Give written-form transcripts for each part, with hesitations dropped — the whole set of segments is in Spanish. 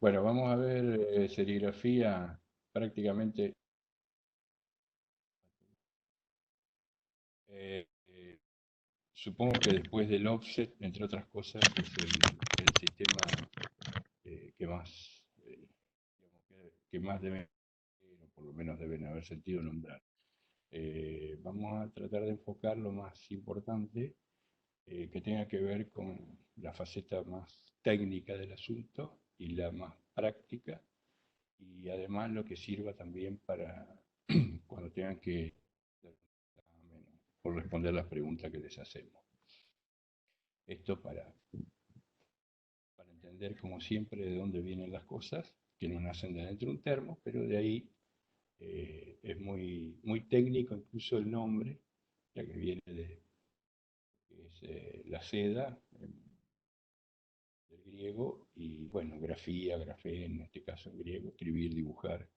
Bueno, vamos a ver serigrafía prácticamente. eh, eh, Supongo que después del offset, entre otras cosas, es el sistema que más, digamos, que más deben, o por lo menos deben haber sentido nombrar. Vamos a tratar de enfocar lo más importante que tenga que ver con la faceta más técnica del asunto y la más práctica, y además lo que sirva también para cuando tengan que por responder las preguntas que les hacemos. Esto para entender, como siempre, de dónde vienen las cosas, que no nacen de dentro de un termo, pero de ahí es muy técnico incluso el nombre, ya que viene de que es, la seda, del griego, y bueno, grafía, grafé, en este caso en griego, escribir, dibujar,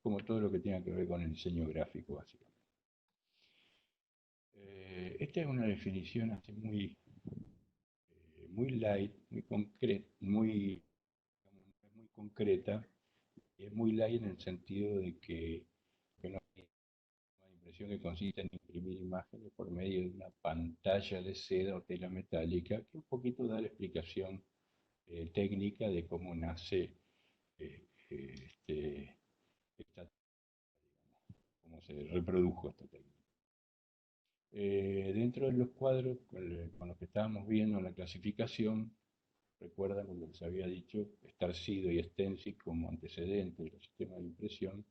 como todo lo que tenga que ver con el diseño gráfico, básicamente. Esta es una definición así muy light, muy concreta, muy concreta, y es muy light en el sentido de que no hay una impresión que consiste en imprimir imágenes por medio de una pantalla de seda o tela metálica, que un poquito da la explicación técnica de cómo nace este, esta, cómo se reprodujo esta técnica. Dentro de los cuadros con los que estábamos viendo la clasificación, recuerdan cuando les había dicho Starcido y Stencil como antecedentes de los sistemas de impresión,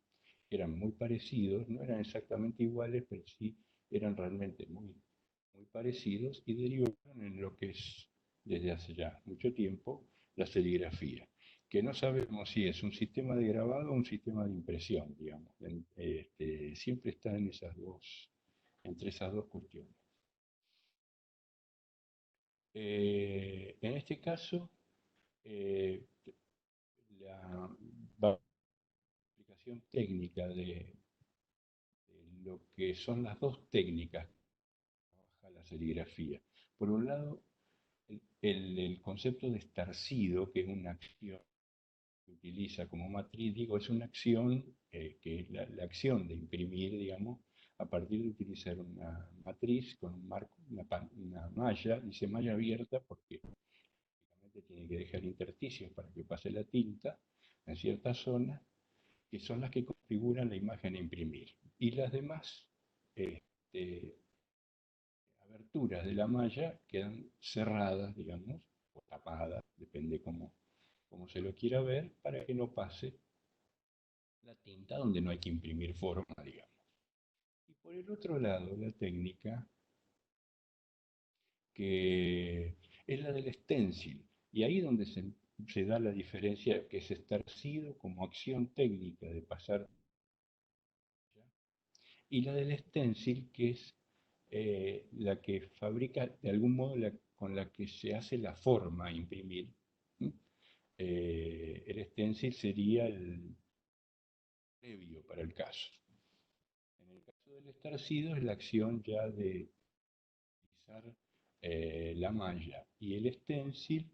que eran muy parecidos, no eran exactamente iguales, pero sí eran realmente muy parecidos y derivaron en lo que es desde hace ya mucho tiempo la serigrafía, que no sabemos si es un sistema de grabado o un sistema de impresión, digamos. Siempre está en entre esas dos cuestiones. En este caso, eh, la explicación técnica de lo que son las dos técnicas que trabaja la serigrafía. Por un lado, el concepto de estarcido, que es una acción que utiliza como matriz, digo, es una acción que es la acción de imprimir, digamos, a partir de utilizar una matriz con un marco, una malla, dice malla abierta porque tiene que dejar intersticios para que pase la tinta en ciertas zonas, que son las que configuran la imagen a imprimir. Y las demás este, aberturas de la malla quedan cerradas, digamos, o tapadas, depende cómo se lo quiera ver, para que no pase la tinta donde no hay que imprimir forma, digamos. Y por el otro lado, la técnica que es la del stencil, y ahí donde se da la diferencia, que es estarcido como acción técnica de pasar, y la del stencil, que es la que fabrica de algún modo con la que se hace la forma a imprimir. ¿Mm? El stencil sería el previo para el caso. En el caso del estarcido es la acción ya de utilizar la malla, y el stencil,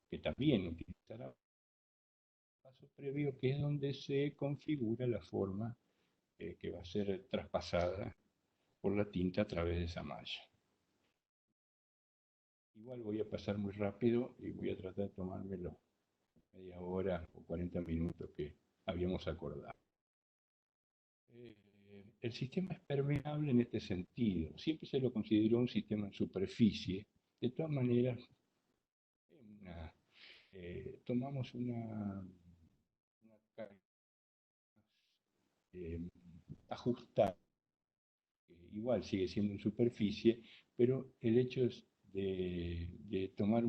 que también utilizará paso previo, que es donde se configura la forma que va a ser traspasada por la tinta a través de esa malla. Igual voy a pasar muy rápido y voy a tratar de tomármelo media hora o 40 minutos que habíamos acordado. Eh, el sistema es permeable en este sentido. Siempre se lo consideró un sistema en superficie. De todas maneras, una, tomamos una carga eh, ajustada, que igual sigue siendo en superficie, pero el hecho es de tomar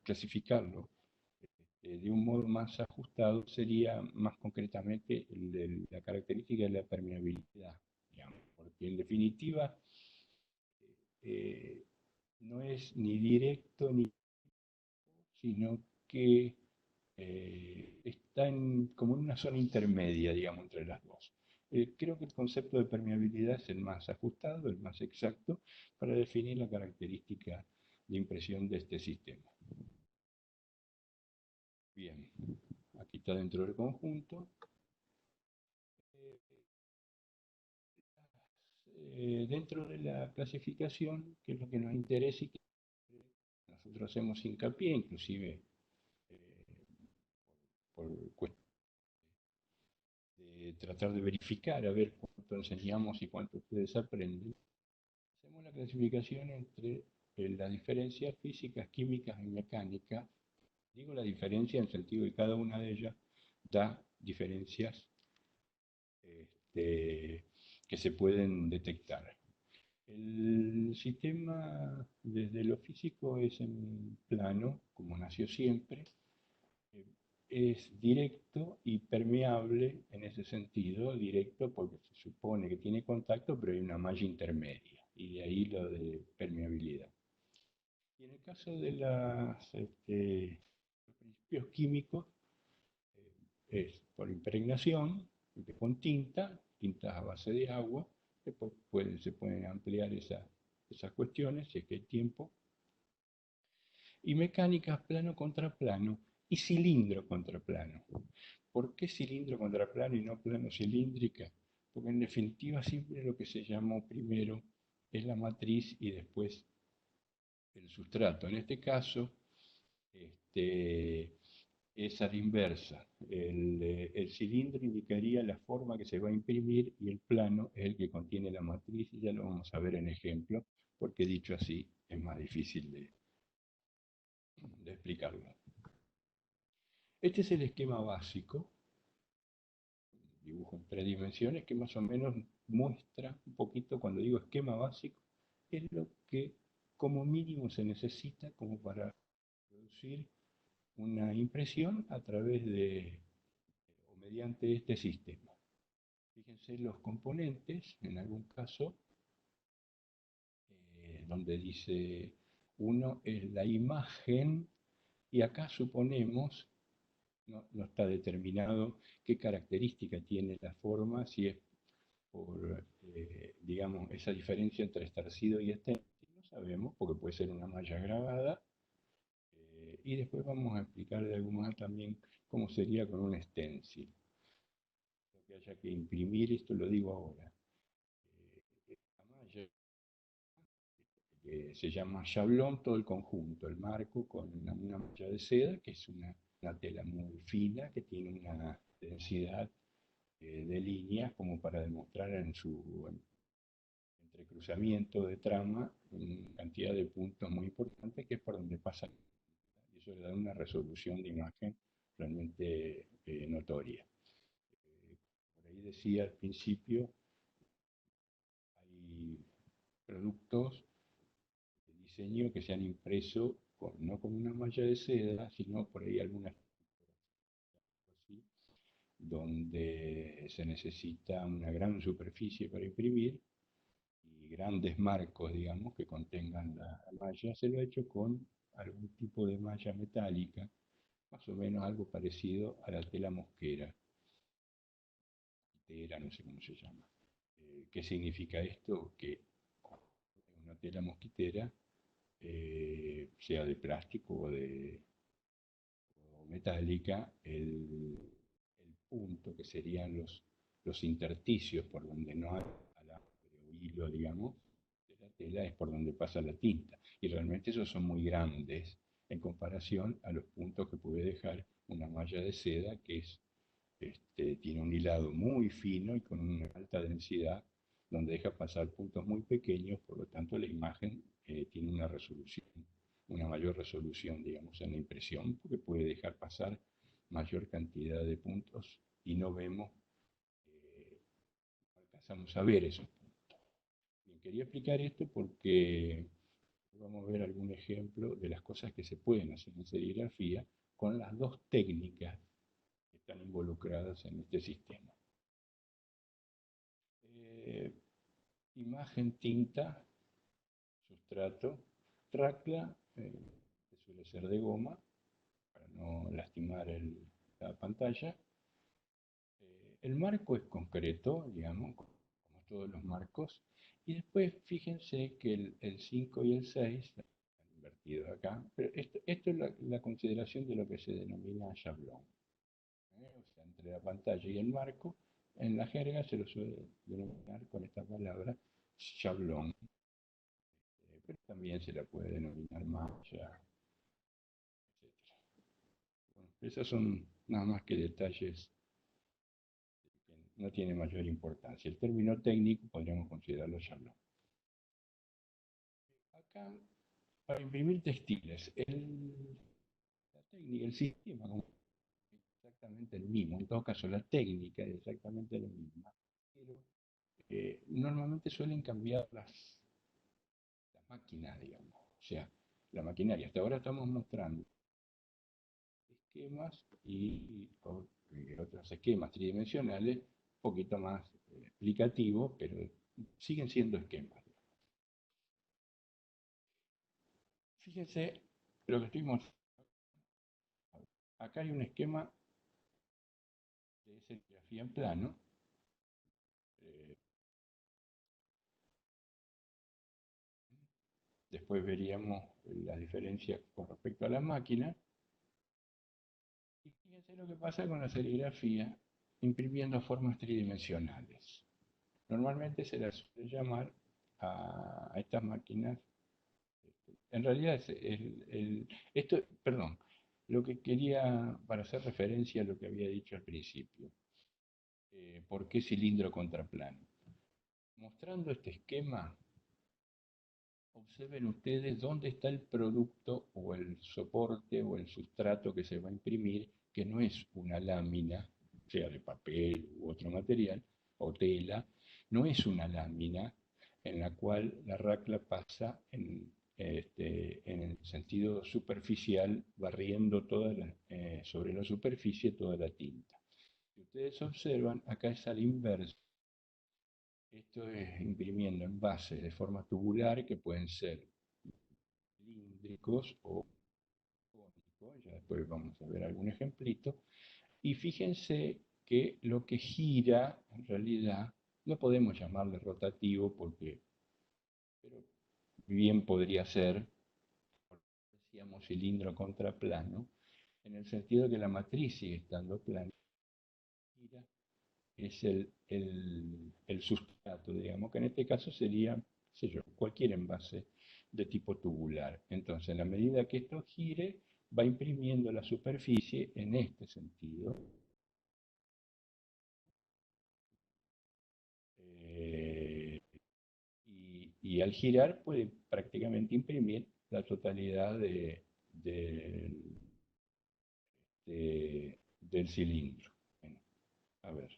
clasificarlo de un modo más ajustado sería más concretamente la característica de la permeabilidad, digamos, porque en definitiva eh, no es ni directo ni, sino que está como en una zona intermedia, digamos, entre las dos. Creo que el concepto de permeabilidad es el más ajustado, el más exacto para definir la característica de impresión de este sistema. Bien, aquí está dentro del conjunto. Dentro de la clasificación, que es lo que nos interesa y que nosotros hacemos hincapié, inclusive eh, por cuestión de tratar de verificar a ver cuánto enseñamos y cuánto ustedes aprenden, hacemos la clasificación entre las diferencias físicas, químicas y mecánicas. Digo la diferencia en el sentido de que cada una de ellas da diferencias este, que se pueden detectar. El sistema desde lo físico es en plano, como nació siempre, eh, es directo y permeable en ese sentido, directo porque se supone que tiene contacto, pero hay una malla intermedia, y de ahí lo de permeabilidad. Y en el caso de los principios químicos, es por impregnación, con tinta, tintas a base de agua, después se pueden ampliar esas cuestiones si es que hay tiempo, y mecánicas plano contra plano y cilindro contra plano. ¿Por qué cilindro contra plano y no plano cilíndrica? Porque en definitiva siempre lo que se llamó primero es la matriz y después el sustrato. En este caso, este, es a la inversa. El cilindro indicaría la forma que se va a imprimir y el plano es el que contiene la matriz, y ya lo vamos a ver en ejemplo, porque dicho así es más difícil de explicarlo. Este es el esquema básico, dibujo en 3 dimensiones, que más o menos muestra un poquito, cuando digo esquema básico, es lo que como mínimo se necesita como para producir una impresión a través de o mediante este sistema. Fíjense los componentes, en algún caso, donde dice uno es la imagen, y acá suponemos, no está determinado qué característica tiene la forma, si es por, digamos, esa diferencia entre estarcido y esténsil, no sabemos, porque puede ser una malla grabada, y después vamos a explicar de algún modo también cómo sería con un stencil. Lo que haya que imprimir, esto lo digo ahora. La malla se llama chablón todo el conjunto, el marco con una malla de seda, que es una tela muy fina, que tiene una densidad de líneas como para demostrar en su entrecruzamiento de trama una cantidad de puntos muy importante, que es por donde pasa, y eso le da una resolución de imagen realmente notoria. Por ahí decía al principio, hay productos de diseño que se han impreso no con una malla de seda, sino por ahí algunas así, donde se necesita una gran superficie para imprimir y grandes marcos, digamos, que contengan la malla. Se lo ha hecho con algún tipo de malla metálica, más o menos algo parecido a la tela mosquera, no sé cómo se llama. ¿Qué significa esto? Que una tela mosquitera, sea de plástico o metálica, el punto que serían los intersticios por donde no hay alambre o hilo, digamos, de la tela, es por donde pasa la tinta. Y realmente esos son muy grandes en comparación a los puntos que puede dejar una malla de seda, que tiene un hilado muy fino y con una alta densidad, donde deja pasar puntos muy pequeños, por lo tanto la imagen tiene una resolución, una mayor resolución, digamos, en la impresión, porque puede dejar pasar mayor cantidad de puntos y no vemos, no alcanzamos a ver esos puntos. Bien, quería explicar esto porque vamos a ver algún ejemplo de las cosas que se pueden hacer en serigrafía con las dos técnicas que están involucradas en este sistema. Eh, Imagen, tinta, sustrato, racla, que suele ser de goma, para no lastimar la pantalla. El marco es concreto, digamos, como todos los marcos. Y después fíjense que el 5 y el 6 están invertidos acá, pero esto es la consideración de lo que se denomina chablón. o sea, entre la pantalla y el marco, en la jerga se lo suele denominar con esta palabra chablón, pero también se la puede denominar mancha, etc. Bueno, esos son nada más que detalles que no tienen mayor importancia. El término técnico podríamos considerarlo chablón. Acá, para imprimir textiles, la técnica, el sistema es exactamente el mismo. En todo caso, la técnica es exactamente la misma. Pero normalmente suelen cambiar la máquina, digamos. O sea, la maquinaria. Hasta ahora estamos mostrando esquemas y otros esquemas tridimensionales, un poquito más explicativos, pero siguen siendo esquemas. Fíjense lo que estoy mostrando. Acá hay un esquema de serigrafía en plano. eh, Después veríamos la diferencia con respecto a la máquina. Y fíjense lo que pasa con la serigrafía imprimiendo formas tridimensionales. Normalmente se las suele llamar a estas máquinas. En realidad, perdón, lo que quería, para hacer referencia a lo que había dicho al principio, ¿por qué cilindro contraplano? Mostrando este esquema, observen ustedes dónde está el producto o el soporte o el sustrato que se va a imprimir, que no es una lámina, sea de papel u otro material, o tela, no es una lámina en la cual la racla pasa en el sentido superficial, barriendo sobre la superficie toda la tinta. Si ustedes observan, acá es al inverso. Esto es imprimiendo envases de forma tubular que pueden ser cilíndricos o cónicos, ya después vamos a ver algún ejemplito, y fíjense que lo que gira, en realidad, no podemos llamarle rotativo porque, pero bien podría ser, decíamos cilindro contra plano, en el sentido que la matriz sigue estando plana, gira, es el sustrato, digamos, que en este caso sería, sé yo, cualquier envase de tipo tubular. Entonces, en la medida que esto gire, va imprimiendo la superficie en este sentido. eh, y al girar puede prácticamente imprimir la totalidad del cilindro. Bueno, a ver,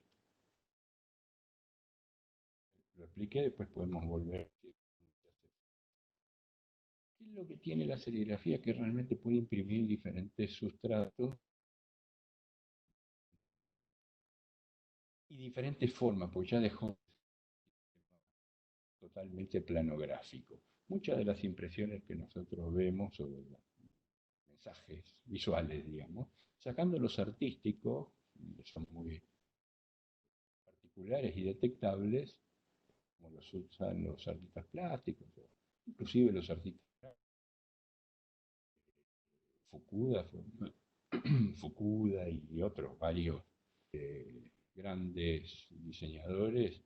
lo expliqué, después podemos volver. ¿Qué es lo que tiene la serigrafía? Que realmente puede imprimir diferentes sustratos y diferentes formas, porque ya dejó totalmente planográfico. Muchas de las impresiones que nosotros vemos, o de los mensajes visuales, digamos, sacando los artísticos, que son muy particulares y detectables, como los usan los artistas plásticos, o inclusive los artistas Fukuda, Fukuda y otros varios grandes diseñadores,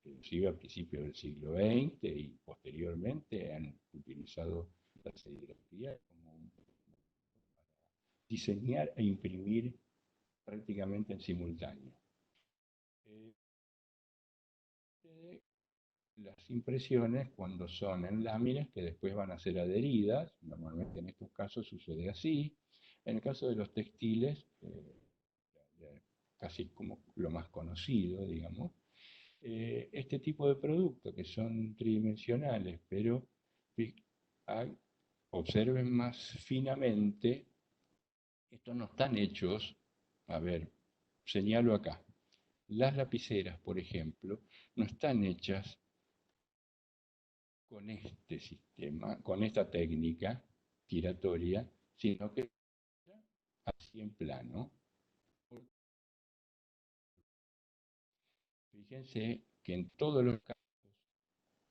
inclusive a principios del siglo XX y posteriormente han utilizado la serigrafía como diseñar e imprimir prácticamente en simultáneo. Eh, las impresiones cuando son en láminas que después van a ser adheridas, normalmente en estos casos sucede así. En el caso de los textiles, casi como lo más conocido, digamos, este tipo de productos que son tridimensionales, pero observen más finamente, estos no están hechos, a ver, señalo acá, las lapiceras, por ejemplo, no están hechas con este sistema, con esta técnica giratoria, sino que así en plano. Fíjense que en todos los casos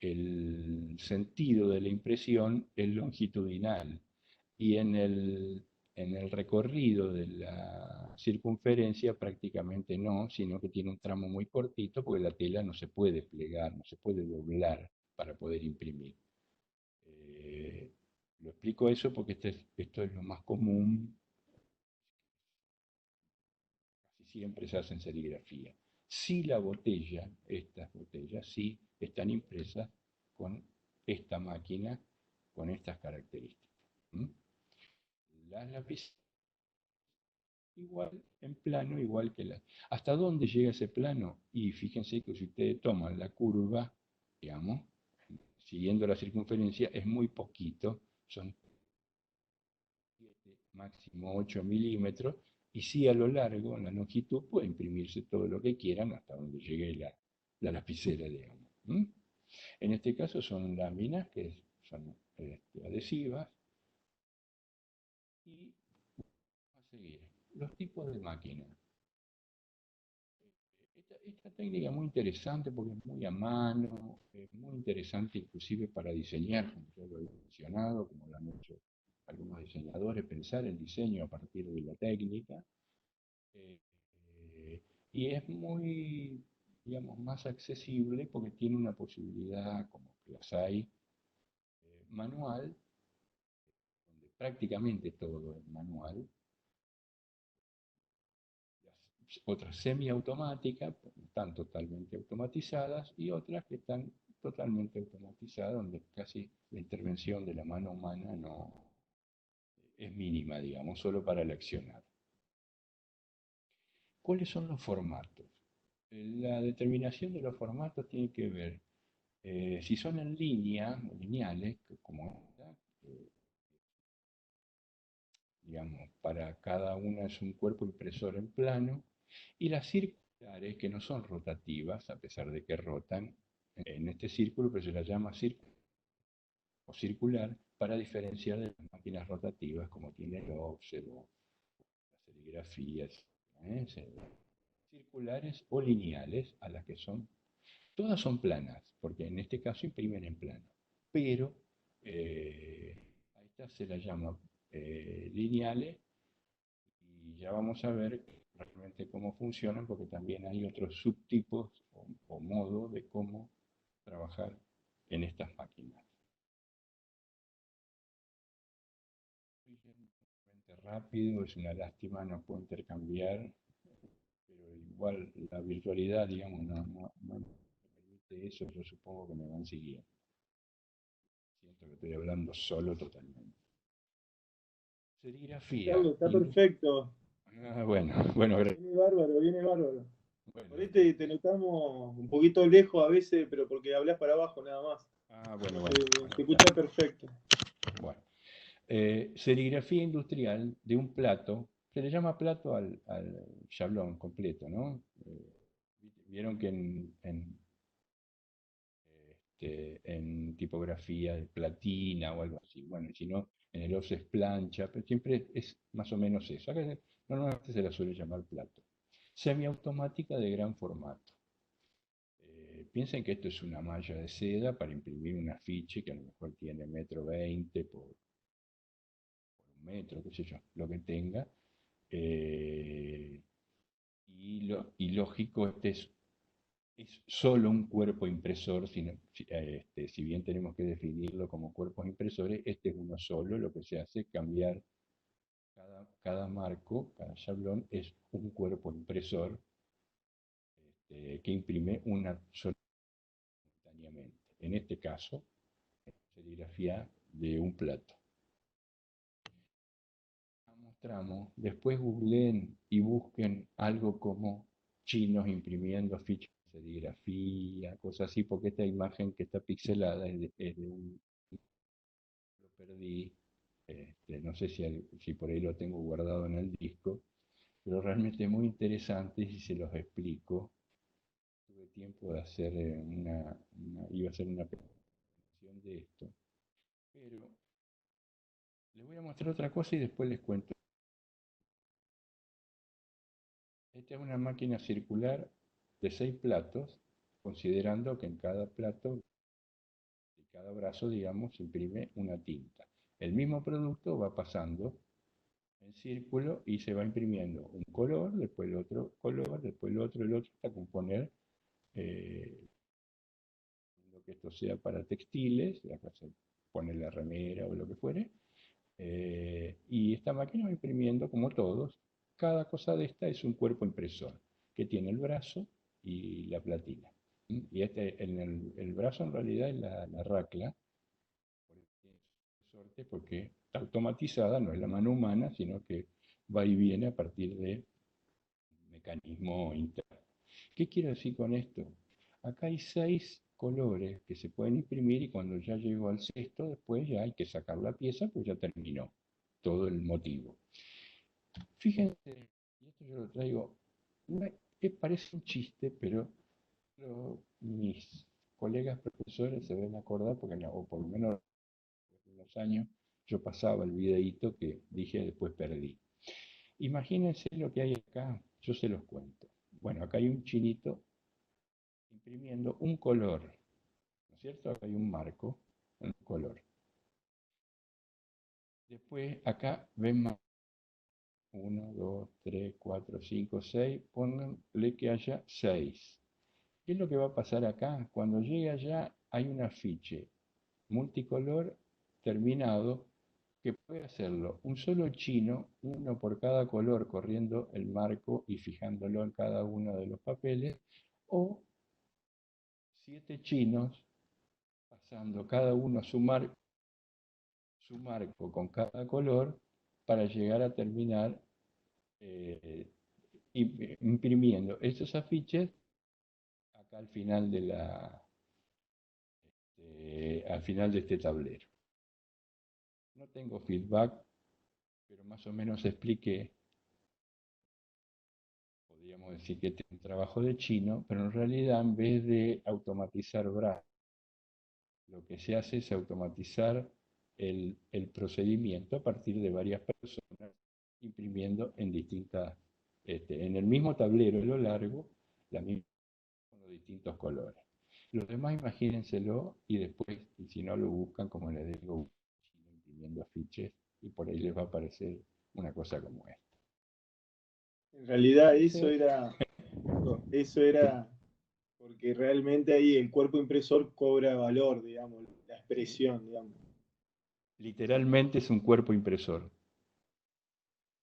el sentido de la impresión es longitudinal y en el en el recorrido de la circunferencia prácticamente no, sino que tiene un tramo muy cortito porque la tela no se puede plegar, no se puede doblar para poder imprimir. Lo explico eso porque esto es lo más común, casi siempre se hace en serigrafía. Si la botella, estas botellas, sí están impresas con esta máquina, con estas características. ¿Mm? Las lápices igual, en plano, igual que la... ¿Hasta dónde llega ese plano? Y fíjense que si ustedes toman la curva, digamos, siguiendo la circunferencia, es muy poquito, son 7, máximo 8 milímetros, y si a lo largo, en la longitud, puede imprimirse todo lo que quieran hasta donde llegue la lapicera, digamos. ¿Mm? En este caso son láminas que son adhesivas, y a seguir los tipos de máquinas. Esta técnica es muy interesante porque es muy a mano, es muy interesante inclusive para diseñar, como ya lo he mencionado, como lo han hecho algunos diseñadores, pensar el diseño a partir de la técnica. eh, y es muy, digamos, más accesible porque tiene una posibilidad, como que las hay, manual, donde prácticamente todo es manual, otras semiautomáticas, están totalmente automatizadas, y otras que están totalmente automatizadas, donde casi la intervención de la mano humana no es mínima, digamos, solo para el accionar. ¿Cuáles son los formatos? La determinación de los formatos tiene que ver, si son en línea, lineales, como esta, digamos, para cada una es un cuerpo impresor en plano, y las circulares, que no son rotativas, a pesar de que rotan en este círculo, pero se las llama círculo o circular para diferenciar de las máquinas rotativas, como tiene el offset o las serigrafías, ¿eh? Circulares o lineales, a las que son, todas son planas, porque en este caso imprimen en plano, pero a estas se las llama lineales, y ya vamos a ver realmente cómo funcionan, porque también hay otros subtipos o modo de cómo trabajar en estas máquinas. Rápido, es una lástima, no puedo intercambiar, pero igual la virtualidad, digamos, no me permite eso, yo supongo que me van siguiendo. Siento que estoy hablando solo totalmente. Serigrafía. Carlos, está perfecto. Bueno, bueno, Viene bárbaro, viene bárbaro. Por bueno, ahí te notamos un poquito lejos a veces, pero porque hablas para abajo nada más. bueno, Se, bueno, se bueno, está escucha bien. perfecto. Bueno, serigrafía industrial de un plato, se le llama plato al chablón completo, ¿no? Vieron que en tipografía de platina o algo así, bueno, si no, en el OS es plancha, pero siempre es más o menos eso. Acá normalmente se la suele llamar plato. Semiautomática de gran formato. Piensen que esto es una malla de seda para imprimir un afiche que a lo mejor tiene 1,20 m por 1 metro, qué sé yo, lo que tenga. Eh, y lógico, es solo un cuerpo impresor, si bien tenemos que definirlo como cuerpos impresores, este es uno solo. Lo que se hace es cambiar cada marco, cada chablón es un cuerpo impresor, que imprime una sola simultáneamente. En este caso, serigrafía de un plato. Mostramos, después googleen y busquen algo como chinos imprimiendo fichas de serigrafía, cosas así, porque esta imagen que está pixelada es de un... Lo perdí, no sé si por ahí lo tengo guardado en el disco, pero realmente es muy interesante, y si se los explico. Tuve tiempo de hacer iba a hacer una presentación de esto, pero les voy a mostrar otra cosa y después les cuento. Esta es una máquina circular de 6 platos, considerando que en cada plato, de cada brazo, digamos, se imprime una tinta. El mismo producto va pasando en círculo y se va imprimiendo un color, después el otro color, después el otro, hasta componer eh, lo que esto sea para textiles, acá se pone la remera o lo que fuere, y esta máquina va imprimiendo como todos. Cada cosa de esta es un cuerpo impresor que tiene el brazo y la platina. Y este, en el brazo en realidad es la racla, sorte porque está automatizada, no es la mano humana, sino que va y viene a partir de un mecanismo interno. ¿Qué quiero decir con esto? Acá hay 6 colores que se pueden imprimir y cuando ya llego al sexto, después ya hay que sacar la pieza, pues ya terminó todo el motivo. Fíjense, y esto yo lo traigo, parece un chiste, pero mis colegas profesores se deben acordar, porque o por lo menos en los años yo pasaba el videíto que dije después perdí. Imagínense lo que hay acá, yo se los cuento. Bueno, acá hay un chinito imprimiendo un color, ¿no es cierto? Acá hay un marco, un color. Después acá ven más 1, 2, 3, 4, 5, 6, pónganle que haya 6. ¿Qué es lo que va a pasar acá? Cuando llegue allá hay un afiche multicolor terminado que puede hacerlo un solo chino, uno por cada color, corriendo el marco y fijándolo en cada uno de los papeles, o 7 chinos pasando cada uno su marco con cada color para llegar a terminar eh, imprimiendo estos afiches acá al final de este tablero. No tengo feedback, pero más o menos expliqué, podríamos decir que es un trabajo de chino, pero en realidad en vez de automatizar brazos, lo que se hace es automatizar el procedimiento a partir de varias personas imprimiendo en el mismo tablero a lo largo, la misma con los distintos colores. Los demás imagínenselo y después, y si no lo buscan, como les digo, imprimiendo afiches y por ahí les va a aparecer una cosa como esta. En realidad Ese, eso era porque realmente ahí el cuerpo impresor cobra valor, digamos, la sí, expresión, digamos. literalmente es un cuerpo impresor.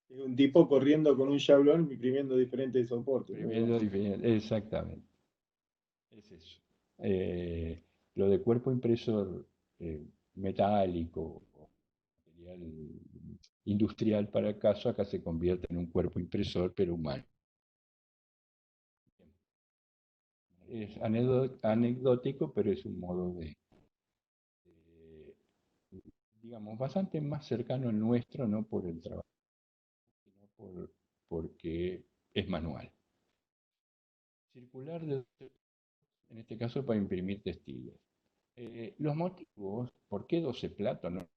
Es un tipo corriendo con un chablón imprimiendo diferentes soportes, ¿no? Imprimiendo exactamente, es eso. Eh, lo de cuerpo impresor metálico o material industrial para el caso, acá se convierte en un cuerpo impresor, pero humano. Es anecdótico, pero es un modo de, digamos, bastante más cercano al nuestro, no por el trabajo, sino porque es manual. Circular, en este caso, para imprimir textiles. Los motivos, ¿por qué 12 platos? No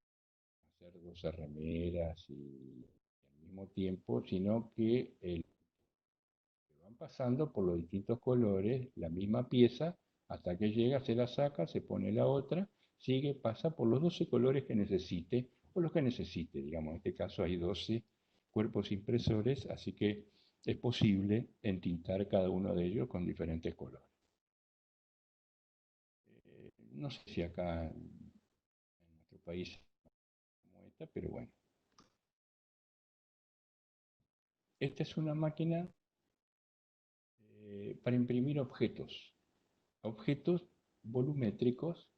hacer 12 remeras y al mismo tiempo, sino que van pasando por los distintos colores, la misma pieza, hasta que llega, se la saca, se pone la otra, sigue, pasa por los 12 colores que necesite, o los que necesite, digamos, en este caso hay 12 cuerpos impresores, así que es posible entintar cada uno de ellos con diferentes colores. No sé si acá en nuestro país como esta, pero bueno. Esta es una máquina para imprimir objetos volumétricos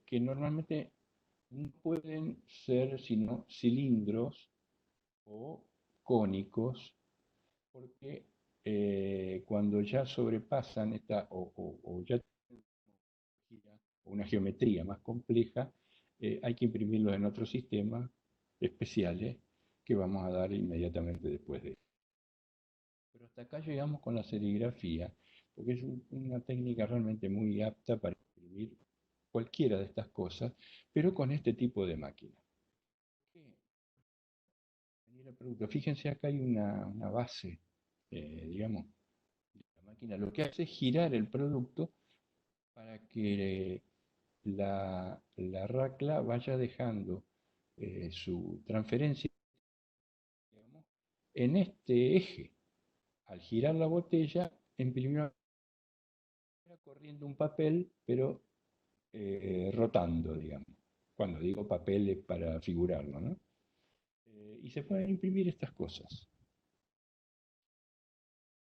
que normalmente no pueden ser sino cilindros o cónicos, porque cuando ya sobrepasan o ya tienen una geometría más compleja, hay que imprimirlos en otros sistemas especiales que vamos a dar inmediatamente después de. Pero hasta acá llegamos con la serigrafía, porque es una técnica realmente muy apta para imprimir cualquiera de estas cosas, pero con este tipo de máquina. Fíjense, acá hay una base, digamos, de la máquina. Lo que hace es girar el producto para que la racla vaya dejando su transferencia, digamos, en este eje. Al girar la botella, imprimió corriendo un papel, pero rotando, digamos. Cuando digo papel es para figurarlo, ¿no? Y se pueden imprimir estas cosas.